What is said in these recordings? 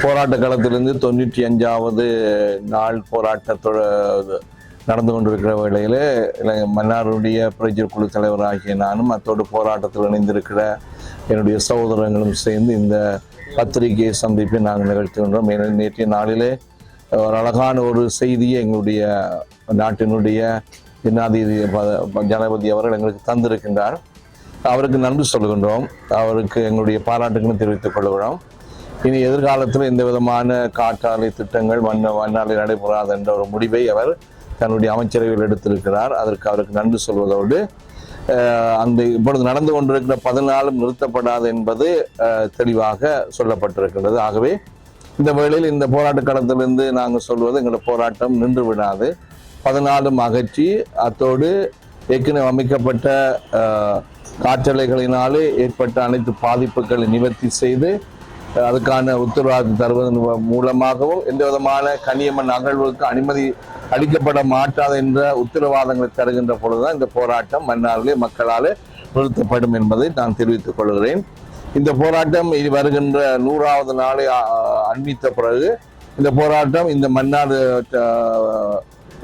போராட்ட களத்திலிருந்து 95வது நாள் போராட்டத்தோட நடந்து கொண்டிருக்கிற வேளையில் மன்னாருடைய புரட்சி குழு தலைவராகிய நானும் அத்தோடு போராட்டத்தில் இணைந்திருக்கிற என்னுடைய சகோதரங்களும் சேர்ந்து இந்த பத்திரிகை சந்திப்பை நாங்கள் நிகழ்த்துகின்றோம். நேற்றைய நாளிலே ஒரு அழகான ஒரு செய்தியை எங்களுடைய நாட்டினுடைய ஜனாதிபதி அவர்கள் எங்களுக்கு தந்திருக்கின்றார். அவருக்கு நன்றி சொல்கின்றோம். அவருக்கு எங்களுடைய பாராட்டுகளும் தெரிவித்துக் கொள்கிறோம். இனி எதிர்காலத்தில் எந்த விதமான காற்றாலை திட்டங்கள் மண்ணாலை நடைபெறாது என்ற ஒரு முடிவை அவர் தன்னுடைய அமைச்சரவையில் எடுத்திருக்கிறார். அதற்கு அவருக்கு நன்றி சொல்வதோடு அந்த இப்பொழுது நடந்து கொண்டிருக்கிற 14 நிறுத்தப்படாது என்பது தெளிவாக சொல்லப்பட்டிருக்கின்றது. ஆகவே இந்த வேளையில் இந்த போராட்ட களத்திலிருந்து நாங்கள் சொல்வது எங்களோட போராட்டம் நின்று விடாது. 14 அகற்றி அத்தோடு ஏற்கனவே அமைக்கப்பட்ட காற்றலைகளினாலே ஏற்பட்ட அனைத்து பாதிப்புகளை நிவர்த்தி செய்து அதுக்கான உத்தரவாதம் தருவதன் மூலமாகவும் எந்த விதமான கனியமண் அகழ்வுக்கு அனுமதி அளிக்கப்பட மாட்டாது என்ற உத்தரவாதங்களை தருகின்ற பொழுதுதான் இந்த போராட்டம் மன்னாரிலே மக்களால் நிறுத்தப்படும் என்பதை நான் தெரிவித்துக் கொள்கிறேன். இந்த போராட்டம் இது வருகின்ற 100வது நாளை அண்மித்த பிறகு இந்த போராட்டம் இந்த மன்னார்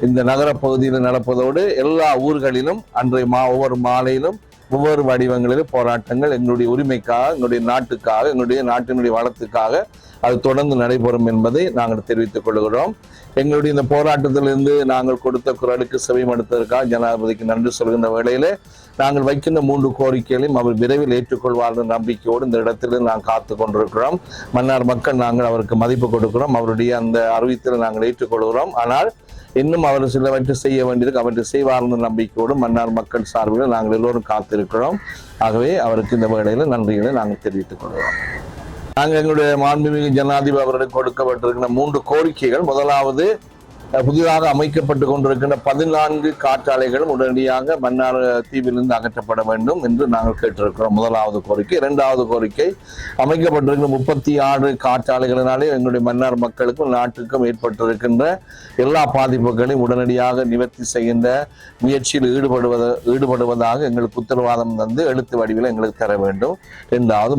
இந்த நகர பகுதியில் நடப்பதோடு எல்லா ஊர்களிலும் அன்றைய ஒவ்வொரு மாலையிலும் ஒவ்வொரு வடிவங்களிலும் போராட்டங்கள் எங்களுடைய உரிமைக்காக, எங்களுடைய நாட்டுக்காக, எங்களுடைய நாட்டினுடைய வளத்துக்காக அது தொடர்ந்து நடைபெறும் என்பதை நாங்கள் தெரிவித்துக் கொள்கிறோம். எங்களுடைய இந்த போராட்டத்திலிருந்து நாங்கள் கொடுத்த குரலுக்கு செவிமடுத்ததற்காக ஜனாதிபதிக்கு நன்றி சொல்கின்ற வேளையிலே நாங்கள் வைக்கின்ற 3 கோரிக்கைகளையும் அவர் விரைவில் ஏற்றுக்கொள்வார் என்ற நம்பிக்கையோடு இந்த இடத்தில் நாங்கள் காத்து கொண்டிருக்கிறோம். மன்னார் மக்கள் நாங்கள் அவருக்கு மதிப்பு கொடுக்கிறோம். அவருடைய அந்த அறிவித்தலை நாங்கள் ஏற்றுக்கொள்கிறோம். ஆனால் இன்னும் அவர் சிலவற்றை செய்ய வேண்டியிருக்கு. அவற்றை செய்வார் என்ற நம்பிக்கையோடு மன்னார் மக்கள் சார்பில் நாங்கள் எல்லோரும் காத்திருக்கிறோம். ஆகவே அவருக்கு இந்த வேளையில் நன்றிகளை நாங்கள் தெரிவித்துக் கொள்கிறோம். நாங்கள் எங்களுடைய மாண்புமிகு ஜனாதிபதி அவர்களுக்கு கொடுக்கப்பட்டிருக்கிற 3 கோரிக்கைகள். முதலாவது, புதிதாக அமைக்கப்பட்டு கொண்டிருக்கின்ற 14 காற்றாலைகளும் உடனடியாக மன்னார் தீவிலிருந்து அகற்றப்பட வேண்டும் என்று நாங்கள் கேட்டிருக்கிறோம். முதலாவது கோரிக்கை. 2வது கோரிக்கை, அமைக்கப்பட்டிருக்கிற 36 காற்றாலைகளினாலே எங்களுடைய மன்னார் மக்களுக்கும் நாட்டுக்கும் ஏற்பட்டிருக்கின்ற எல்லா பாதிப்புகளையும் உடனடியாக நிவர்த்தி செய்கின்ற முயற்சியில் ஈடுபடுவதாக எங்களுக்கு உத்தரவாதம் தந்து எழுத்து வடிவில் எங்களுக்கு தர வேண்டும்.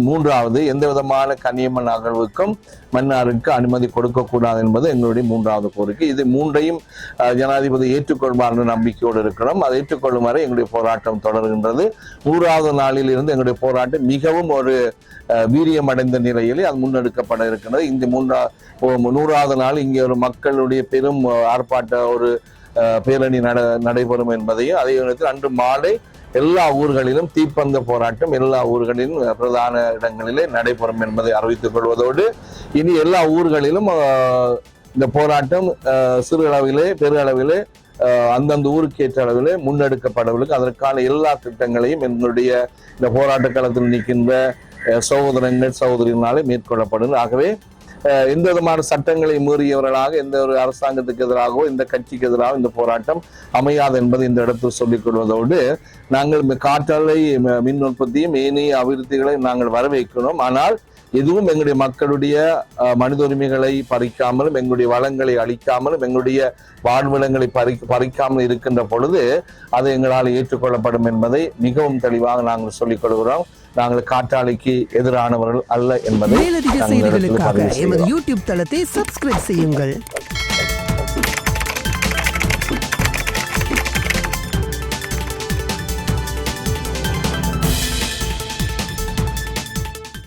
3வது, எந்த விதமான கனியமண் அகழ்வுக்கும் மன்னாருக்கு அனுமதி கொடுக்கக்கூடாது என்பது எங்களுடைய 3வது கோரிக்கை. இது 3ஐயும் ஜனாதிபதி ஏற்றுக்கொள்வார் என்ற நம்பிக்கையோடு இருக்கிறோம். அதை ஏற்றுக்கொள்ளும் வரை எங்களுடைய போராட்டம் தொடர்கின்றது. 100வது நாளில் இருந்து எங்களுடைய போராட்டம் மிகவும் ஒரு வீரியம் அடைந்த நிலையிலே அது முன்னெடுக்கப்பட இருக்கின்றது. இந்த 100வது நாள் இங்கே ஒரு மக்களுடைய பெரும் ஆர்ப்பாட்ட ஒரு பேரணி நடைபெறும் என்பதையும், அதே நேரத்தில் அன்று மாலை எல்லா ஊர்களிலும் தீப்பந்த போராட்டம் எல்லா ஊர்களிலும் பிரதான இடங்களிலே நடைபெறும் என்பதை அறிவித்துக் கொள்வதோடு இனி எல்லா ஊர்களிலும் இந்த போராட்டம் சிறு அளவிலே பெரு அளவிலே அந்தந்த ஊருக்கு ஏற்ற அளவிலே முன்னெடுக்கப்படவில்லை. அதற்கான எல்லா திட்டங்களையும் எங்களுடைய இந்த போராட்ட களத்தில் நிற்கின்ற சகோதரங்கள் சகோதரிகளாலே மேற்கொள்ளப்படும். ஆகவே எந்த விதமான சட்டங்களை மீறியவர்களாக எந்த ஒரு அரசாங்கத்துக்கு எதிராகவோ இந்த கட்சிக்கு எதிராக இந்த போராட்டம் அமையாது என்பதை இந்த இடத்தில் சொல்லிக் கொள்வதோடு நாங்கள் காற்றாலை மின் உற்பத்தியும் ஏனைய அபிவிருத்திகளை நாங்கள் வரவேற்கிறோம். ஆனால் எதுவும் எங்களுடைய மக்களுடைய மனித உரிமைகளை பறிக்காமலும் எங்களுடைய வளங்களை அளிக்காமலும் எங்களுடைய வாழ்விடங்களை பறிக்காமல் இருக்கின்ற பொழுது அது எங்களால் ஏற்றுக்கொள்ளப்படும் என்பதை மிகவும் தெளிவாக நாங்கள் சொல்லிக் கொள்கிறோம். நாங்கள் காற்றாலைக்கு எதிரானவர்கள் அல்ல என்பதை மேலதிக செய்திகளுக்காக எமது யூடியூப் தளத்தை சப்ஸ்கிரைப் செய்யுங்கள்.